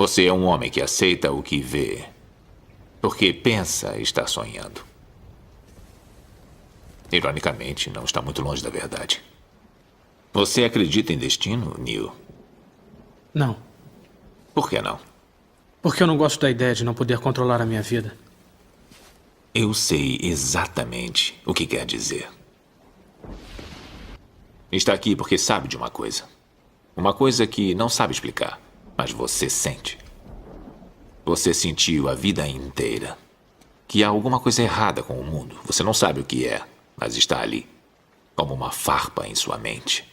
Você é um homem que aceita o que vê, porque pensa estar sonhando. Ironicamente, não está muito longe da verdade. Você acredita em destino, Neo? Não. Por que não? Porque eu não gosto da ideia de não poder controlar a minha vida. Eu sei exatamente o que quer dizer. Está aqui porque sabe de uma coisa. Uma coisa que não sabe explicar, mas você sente. Você sentiu a vida inteira que há alguma coisa errada com o mundo. Você não sabe o que é, mas está ali, como uma farpa em sua mente,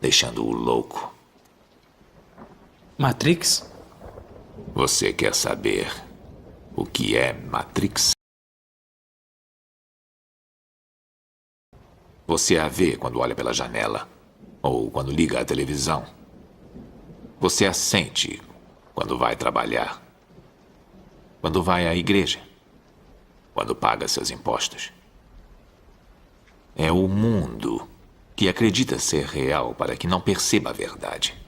deixando-o louco. Matrix? Você quer saber o que é Matrix? Você a vê quando olha pela janela, ou quando liga a televisão. Você a sente quando vai trabalhar, quando vai à igreja, quando paga seus impostos. É o mundo que acredita ser real para que não perceba a verdade.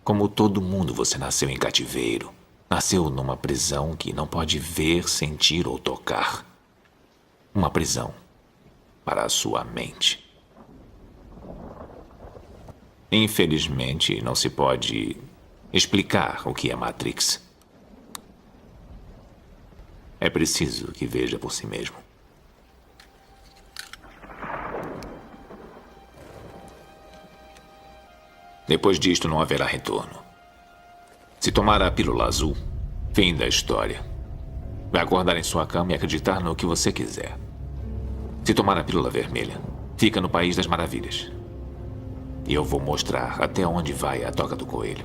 Como todo mundo, você nasceu em cativeiro. Nasceu numa prisão que não pode ver, sentir ou tocar. Uma prisão para a sua mente. Infelizmente, não se pode explicar o que é Matrix. É preciso que veja por si mesmo. Depois disto, não haverá retorno. Se tomar a pílula azul, fim da história. Vai acordar em sua cama e acreditar no que você quiser. Se tomar a pílula vermelha, fica no País das Maravilhas. E eu vou mostrar até onde vai a toca do coelho.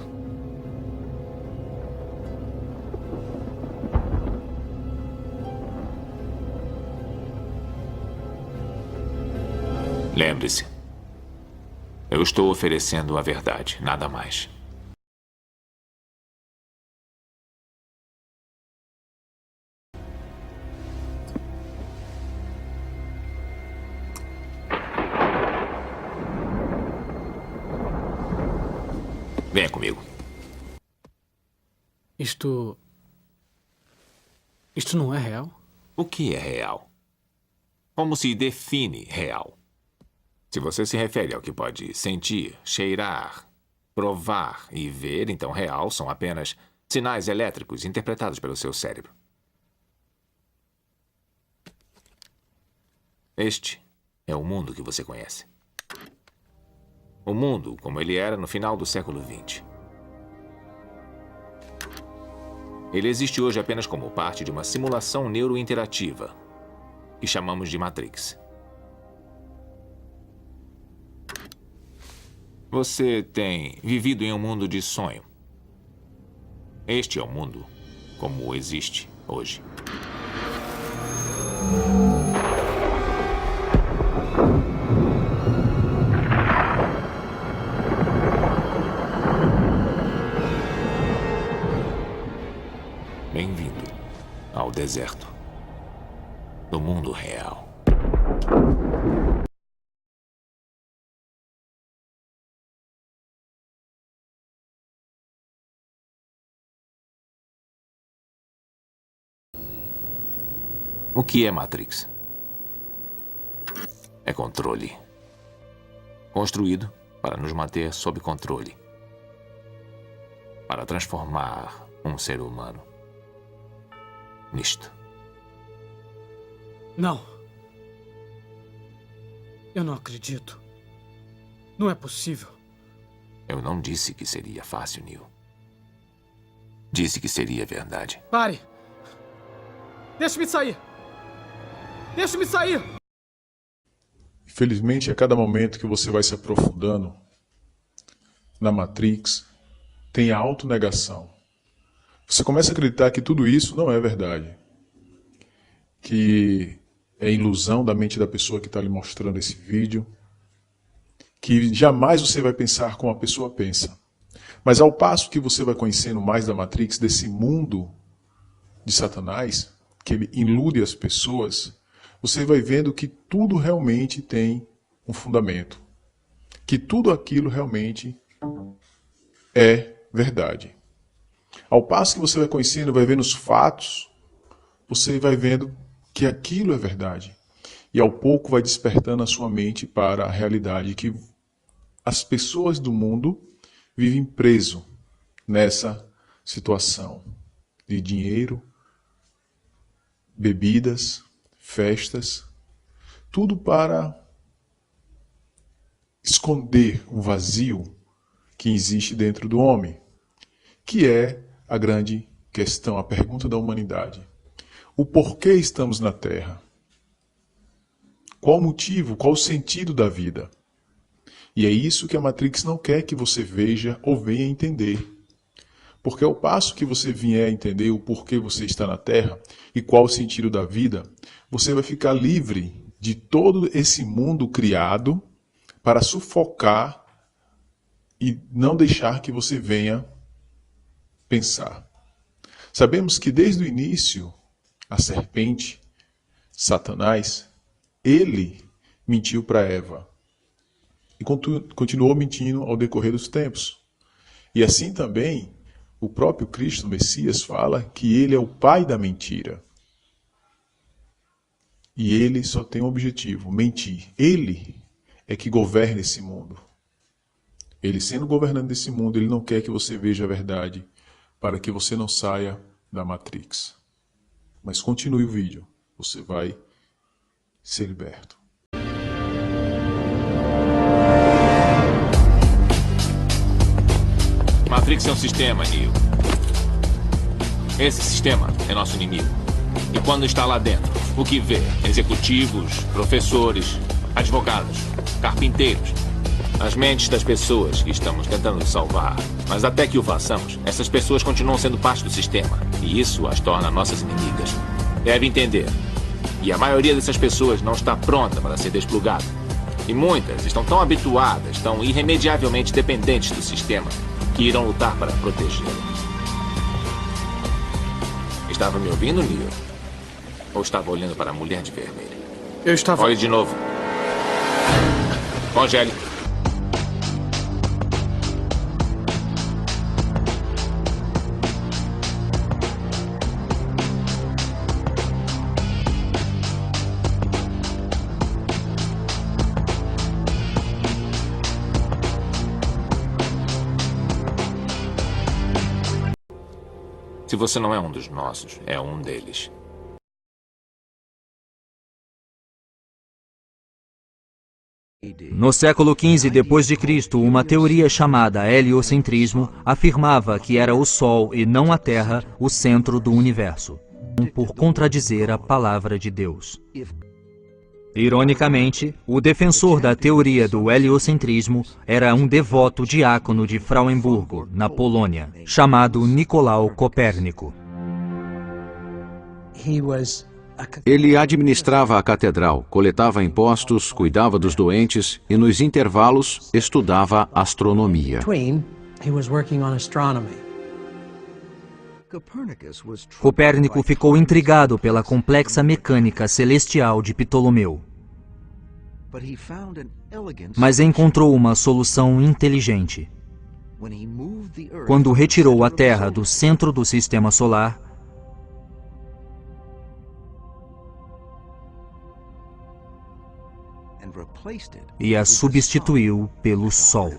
Lembre-se, eu estou oferecendo a verdade, nada mais. Venha comigo. Isto não é real? O que é real? Como se define real? Se você se refere ao que pode sentir, cheirar, provar e ver, então real são apenas sinais elétricos interpretados pelo seu cérebro. Este é o mundo que você conhece. O mundo como ele era no final do século XX. Ele existe hoje apenas como parte de uma simulação neurointerativa que chamamos de Matrix. Você tem vivido em um mundo de sonho. Este é o mundo como existe hoje. Bem-vindo ao deserto do mundo real. O que é Matrix? É controle. Construído para nos manter sob controle. Para transformar um ser humano nisto. Não. Eu não acredito. Não é possível. Eu não disse que seria fácil, Neo. Disse que seria verdade. Pare! Deixe-me sair! Deixe-me sair! Infelizmente, a cada momento que você vai se aprofundando na Matrix, tem a autonegação. Você começa a acreditar que tudo isso não é verdade. Que é ilusão da mente da pessoa que está lhe mostrando esse vídeo. Que jamais você vai pensar como a pessoa pensa. Mas ao passo que você vai conhecendo mais da Matrix, desse mundo de Satanás, que ele ilude as pessoas, você vai vendo que tudo realmente tem um fundamento. Que tudo aquilo realmente é verdade. Ao passo que você vai conhecendo, vai vendo os fatos, você vai vendo que aquilo é verdade. E ao pouco vai despertando a sua mente para a realidade que as pessoas do mundo vivem preso nessa situação de dinheiro, bebidas, festas, tudo para esconder um vazio que existe dentro do homem, que é a grande questão, a pergunta da humanidade. O porquê estamos na Terra? Qual o motivo, qual o sentido da vida? E é isso que a Matrix não quer que você veja ou venha entender. Porque ao passo que você vier a entender o porquê você está na Terra e qual o sentido da vida, você vai ficar livre de todo esse mundo criado para sufocar e não deixar que você venha pensar. Sabemos que desde o início, a serpente, Satanás, ele mentiu para Eva e continuou mentindo ao decorrer dos tempos. E assim também, o próprio Cristo, o Messias, fala que ele é o pai da mentira. E ele só tem um objetivo, mentir. Ele é que governa esse mundo. Ele sendo governante desse mundo, ele não quer que você veja a verdade, para que você não saia da Matrix. Mas continue o vídeo, você vai ser liberto. Matrix é um sistema, Neo. Esse sistema é nosso inimigo. E quando está lá dentro, o que vê? Executivos, professores, advogados, carpinteiros. As mentes das pessoas que estamos tentando salvar. Mas até que o façamos, essas pessoas continuam sendo parte do sistema. E isso as torna nossas inimigas. Deve entender. E a maioria dessas pessoas não está pronta para ser desplugada. E muitas estão tão habituadas, tão irremediavelmente dependentes do sistema, que irão lutar para protegê-lo. Estava me ouvindo, Neo? Ou estava olhando para a mulher de vermelho? Eu estava... Olhe de novo. Congele. Se você não é um dos nossos, é um deles. No século XV d.C., uma teoria chamada heliocentrismo afirmava que era o Sol e não a Terra o centro do universo, por contradizer a palavra de Deus. Ironicamente, o defensor da teoria do heliocentrismo era um devoto diácono de Frauenburgo, na Polônia, chamado Nicolau Copérnico. Ele administrava a catedral, coletava impostos, cuidava dos doentes e, nos intervalos, estudava astronomia. Copérnico ficou intrigado pela complexa mecânica celestial de Ptolomeu. Mas encontrou uma solução inteligente. Quando retirou a Terra do centro do sistema solar, e a substituiu pelo Sol.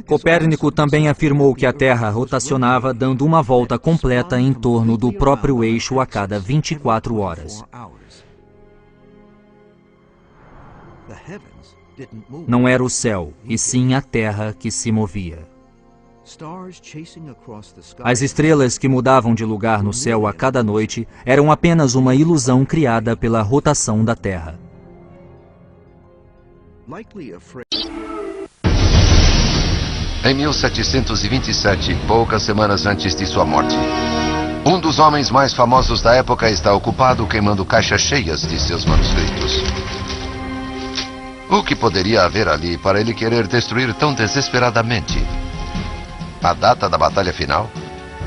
Copérnico também afirmou que a Terra rotacionava dando uma volta completa em torno do próprio eixo a cada 24 horas. Não era o céu, e sim a Terra que se movia. As estrelas que mudavam de lugar no céu a cada noite eram apenas uma ilusão criada pela rotação da Terra. Em 1727, poucas semanas antes de sua morte, um dos homens mais famosos da época está ocupado queimando caixas cheias de seus manuscritos. O que poderia haver ali para ele querer destruir tão desesperadamente? A data da batalha final?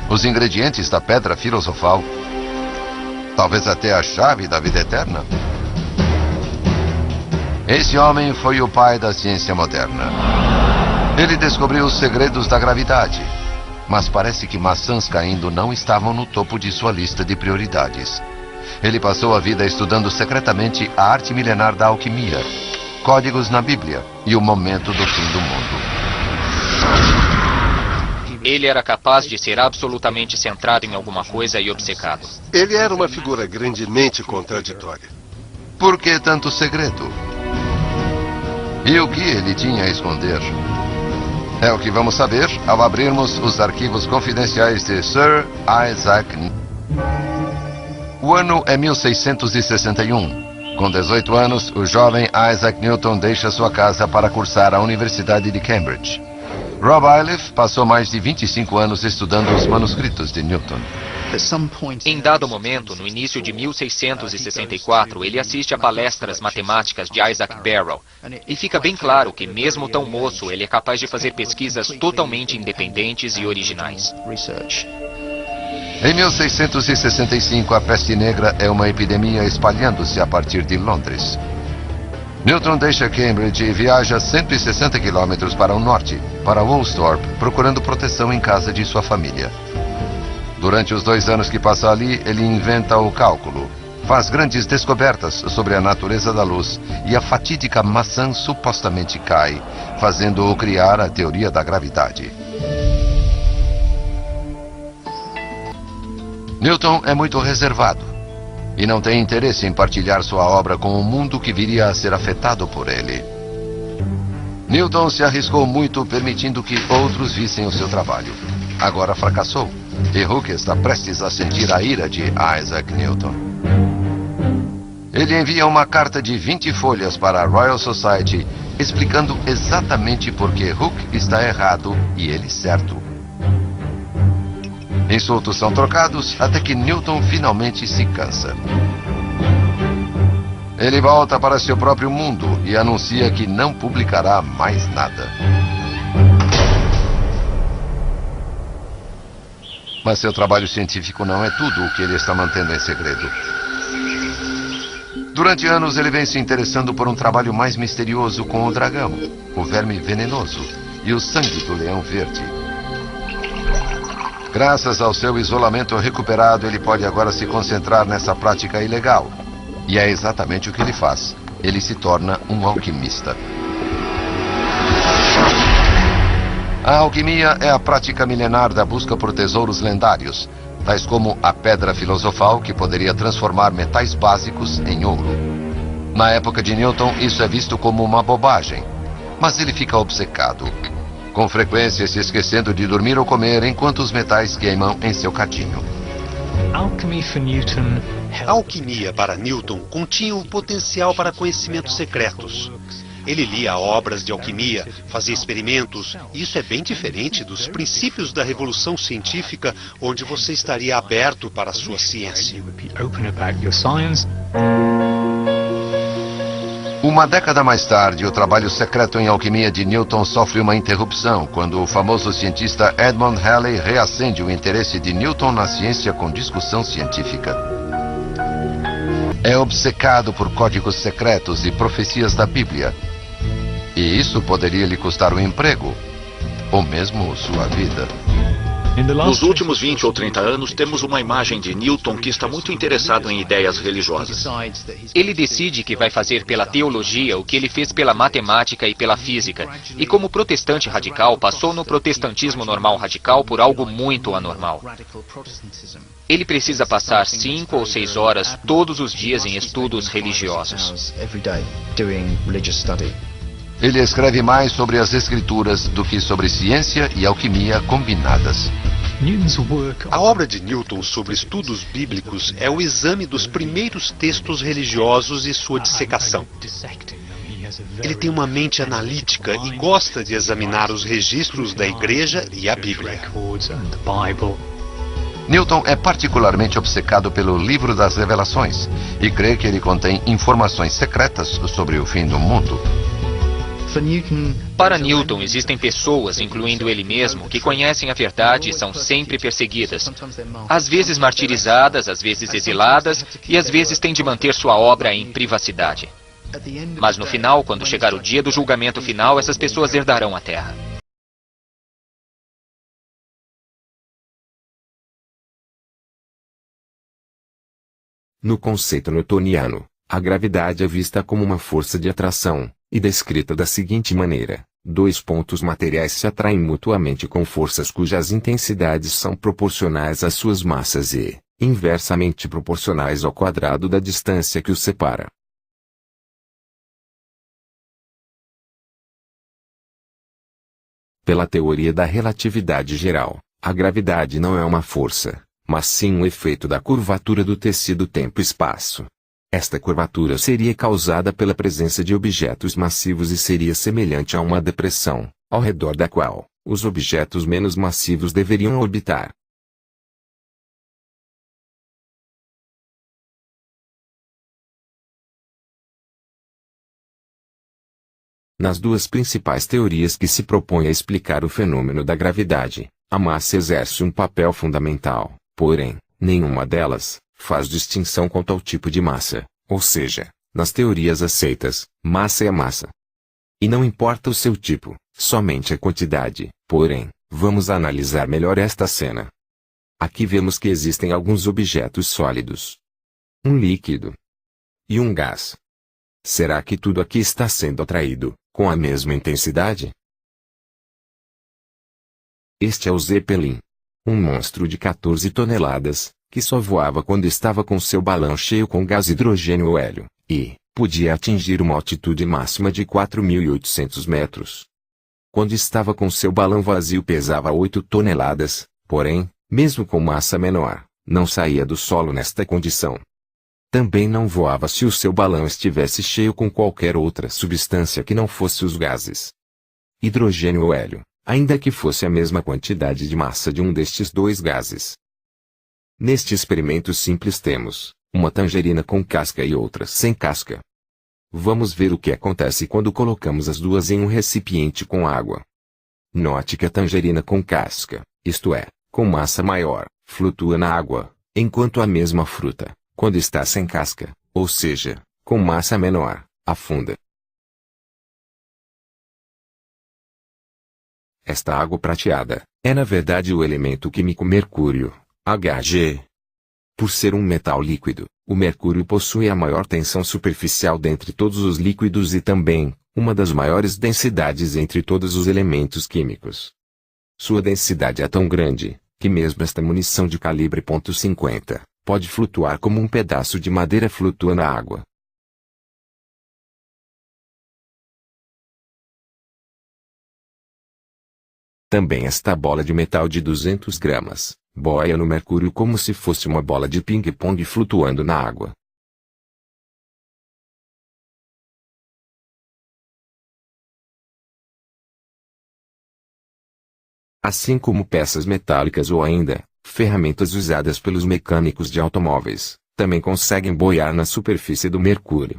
Os ingredientes da pedra filosofal? Talvez até a chave da vida eterna? Esse homem foi o pai da ciência moderna. Ele descobriu os segredos da gravidade. Mas parece que maçãs caindo não estavam no topo de sua lista de prioridades. Ele passou a vida estudando secretamente a arte milenar da alquimia, códigos na Bíblia e o momento do fim do mundo. Ele era capaz de ser absolutamente centrado em alguma coisa e obcecado. Ele era uma figura grandemente contraditória. Por que tanto segredo? E o que ele tinha a esconder? É o que vamos saber ao abrirmos os arquivos confidenciais de Sir Isaac Newton. O ano é 1661. Com 18 anos, o jovem Isaac Newton deixa sua casa para cursar a Universidade de Cambridge. Rob Iliffe passou mais de 25 anos estudando os manuscritos de Newton. Em dado momento, no início de 1664, ele assiste a palestras matemáticas de Isaac Barrow. E fica bem claro que, mesmo tão moço, ele é capaz de fazer pesquisas totalmente independentes e originais. Em 1665, a peste negra é uma epidemia espalhando-se a partir de Londres. Newton deixa Cambridge e viaja 160 quilômetros para o norte, para Woolsthorpe, procurando proteção em casa de sua família. Durante os 2 anos que passa ali, ele inventa o cálculo, faz grandes descobertas sobre a natureza da luz e a fatídica maçã supostamente cai, fazendo-o criar a teoria da gravidade. Newton é muito reservado e não tem interesse em partilhar sua obra com o mundo que viria a ser afetado por ele. Newton se arriscou muito permitindo que outros vissem o seu trabalho. Agora fracassou. E Hooke está prestes a sentir a ira de Isaac Newton. Ele envia uma carta de 20 folhas para a Royal Society explicando exatamente por que Hooke está errado e ele certo. Insultos são trocados até que Newton finalmente se cansa. Ele volta para seu próprio mundo e anuncia que não publicará mais nada. Mas seu trabalho científico não é tudo o que ele está mantendo em segredo. Durante anos, ele vem se interessando por um trabalho mais misterioso com o dragão, o verme venenoso e o sangue do leão verde. Graças ao seu isolamento recuperado, ele pode agora se concentrar nessa prática ilegal. E é exatamente o que ele faz. Ele se torna um alquimista. A alquimia é a prática milenar da busca por tesouros lendários, tais como a pedra filosofal, que poderia transformar metais básicos em ouro. Na época de Newton, isso é visto como uma bobagem, mas ele fica obcecado, com frequência se esquecendo de dormir ou comer enquanto os metais queimam em seu cadinho. A alquimia para Newton continha o potencial para conhecimentos secretos. Ele lia obras de alquimia, fazia experimentos, e isso é bem diferente dos princípios da revolução científica, onde você estaria aberto para a sua ciência. Uma década mais tarde, o trabalho secreto em alquimia de Newton sofre uma interrupção quando o famoso cientista Edmund Halley reacende o interesse de Newton na ciência com discussão científica. É obcecado por códigos secretos e profecias da Bíblia. E isso poderia lhe custar o emprego, ou mesmo sua vida. Nos últimos 20 ou 30 anos, temos uma imagem de Newton que está muito interessado em ideias religiosas. Ele decide que vai fazer pela teologia o que ele fez pela matemática e pela física. E como protestante radical, passou no protestantismo normal radical por algo muito anormal. Ele precisa passar 5 ou 6 horas todos os dias em estudos religiosos. Ele escreve mais sobre as escrituras do que sobre ciência e alquimia combinadas. A obra de Newton sobre estudos bíblicos é o exame dos primeiros textos religiosos e sua dissecação. Ele tem uma mente analítica e gosta de examinar os registros da Igreja e a Bíblia. Newton é particularmente obcecado pelo Livro das Revelações e crê que ele contém informações secretas sobre o fim do mundo. Para Newton, existem pessoas, incluindo ele mesmo, que conhecem a verdade e são sempre perseguidas. Às vezes martirizadas, às vezes exiladas, e às vezes têm de manter sua obra em privacidade. Mas no final, quando chegar o dia do julgamento final, essas pessoas herdarão a Terra. No conceito newtoniano, a gravidade é vista como uma força de atração, e descrita da seguinte maneira: dois pontos materiais se atraem mutuamente com forças cujas intensidades são proporcionais às suas massas e, inversamente proporcionais ao quadrado da distância que os separa. Pela teoria da relatividade geral, a gravidade não é uma força, mas sim um efeito da curvatura do tecido tempo-espaço. Esta curvatura seria causada pela presença de objetos massivos e seria semelhante a uma depressão, ao redor da qual os objetos menos massivos deveriam orbitar. Nas duas principais teorias que se propõem a explicar o fenômeno da gravidade, a massa exerce um papel fundamental, porém, nenhuma delas faz distinção quanto ao tipo de massa, ou seja, nas teorias aceitas, massa é massa. E não importa o seu tipo, somente a quantidade. Porém, vamos analisar melhor esta cena. Aqui vemos que existem alguns objetos sólidos, um líquido e um gás. Será que tudo aqui está sendo atraído com a mesma intensidade? Este é o Zeppelin, um monstro de 14 toneladas, que só voava quando estava com seu balão cheio com gás hidrogênio ou hélio, e podia atingir uma altitude máxima de 4.800 metros. Quando estava com seu balão vazio pesava 8 toneladas, porém, mesmo com massa menor, não saía do solo nesta condição. Também não voava se o seu balão estivesse cheio com qualquer outra substância que não fosse os gases hidrogênio ou hélio, ainda que fosse a mesma quantidade de massa de um destes dois gases. Neste experimento simples temos uma tangerina com casca e outra sem casca. Vamos ver o que acontece quando colocamos as duas em um recipiente com água. Note que a tangerina com casca, isto é, com massa maior, flutua na água, enquanto a mesma fruta, quando está sem casca, ou seja, com massa menor, afunda. Esta água prateada é na verdade o elemento químico mercúrio, Hg. Por ser um metal líquido, o mercúrio possui a maior tensão superficial dentre todos os líquidos e também uma das maiores densidades entre todos os elementos químicos. Sua densidade é tão grande que mesmo esta munição de calibre .50 pode flutuar como um pedaço de madeira flutua na água. Também esta bola de metal de 200 gramas boia no mercúrio como se fosse uma bola de ping-pong flutuando na água. Assim como peças metálicas ou ainda ferramentas usadas pelos mecânicos de automóveis, também conseguem boiar na superfície do mercúrio.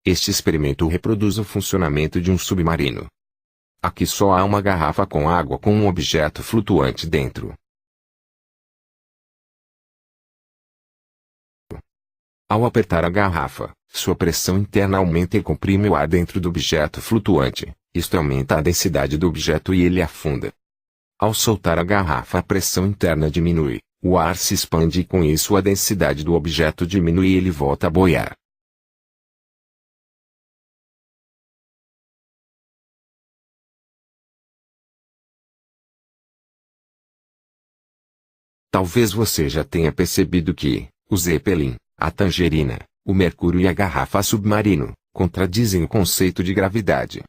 Este experimento reproduz o funcionamento de um submarino. Aqui só há uma garrafa com água com um objeto flutuante dentro. Ao apertar a garrafa, sua pressão interna aumenta e comprime o ar dentro do objeto flutuante. Isto aumenta a densidade do objeto e ele afunda. Ao soltar a garrafa, a pressão interna diminui, o ar se expande e com isso a densidade do objeto diminui e ele volta a boiar. Talvez você já tenha percebido que o Zeppelin, a tangerina, o mercúrio e a garrafa submarino contradizem o conceito de gravidade.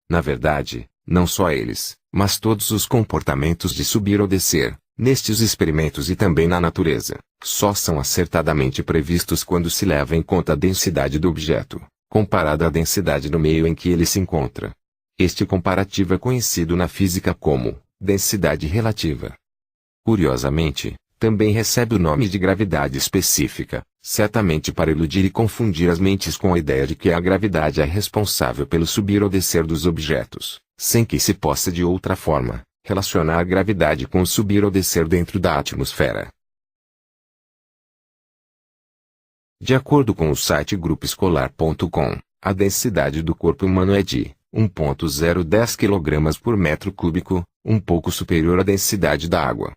Na verdade, não só eles, mas todos os comportamentos de subir ou descer, nestes experimentos e também na natureza, só são acertadamente previstos quando se leva em conta a densidade do objeto, comparada à densidade do meio em que ele se encontra. Este comparativo é conhecido na física como densidade relativa. Curiosamente, também recebe o nome de gravidade específica, certamente para iludir e confundir as mentes com a ideia de que a gravidade é responsável pelo subir ou descer dos objetos, sem que se possa de outra forma relacionar a gravidade com o subir ou descer dentro da atmosfera. De acordo com o site grupoescolar.com, a densidade do corpo humano é de 1,010 kg por metro cúbico, um pouco superior à densidade da água.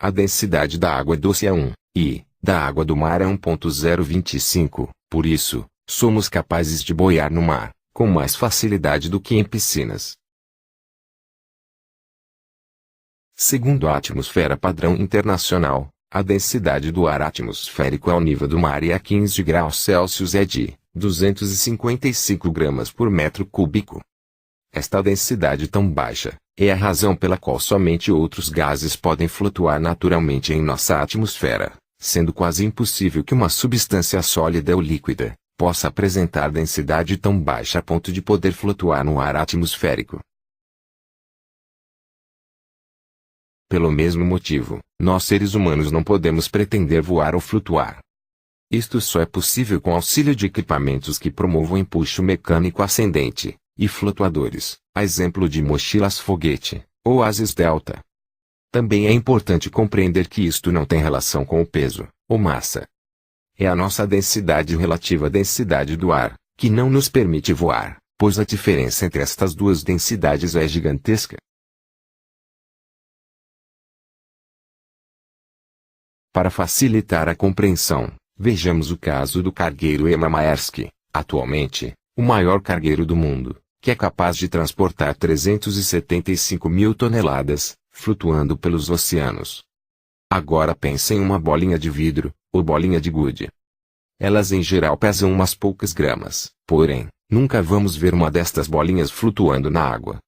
A densidade da água doce é 1, e da água do mar é 1,025, por isso, somos capazes de boiar no mar, com mais facilidade do que em piscinas. Segundo a atmosfera padrão internacional, a densidade do ar atmosférico ao nível do mar e a 15 graus Celsius é de 255 gramas por metro cúbico. Esta densidade tão baixa é a razão pela qual somente outros gases podem flutuar naturalmente em nossa atmosfera, sendo quase impossível que uma substância sólida ou líquida possa apresentar densidade tão baixa a ponto de poder flutuar no ar atmosférico. Pelo mesmo motivo, nós seres humanos não podemos pretender voar ou flutuar. Isto só é possível com auxílio de equipamentos que promovam empuxo mecânico ascendente, e flutuadores, a exemplo de mochilas foguete, ou asas delta. Também é importante compreender que isto não tem relação com o peso, ou massa. É a nossa densidade relativa à densidade do ar, que não nos permite voar, pois a diferença entre estas duas densidades é gigantesca. Para facilitar a compreensão, vejamos o caso do cargueiro Emma Maersk, atualmente, o maior cargueiro do mundo, que é capaz de transportar 375 mil toneladas, flutuando pelos oceanos. Agora pense em uma bolinha de vidro, ou bolinha de gude. Elas em geral pesam umas poucas gramas, porém, nunca vamos ver uma destas bolinhas flutuando na água,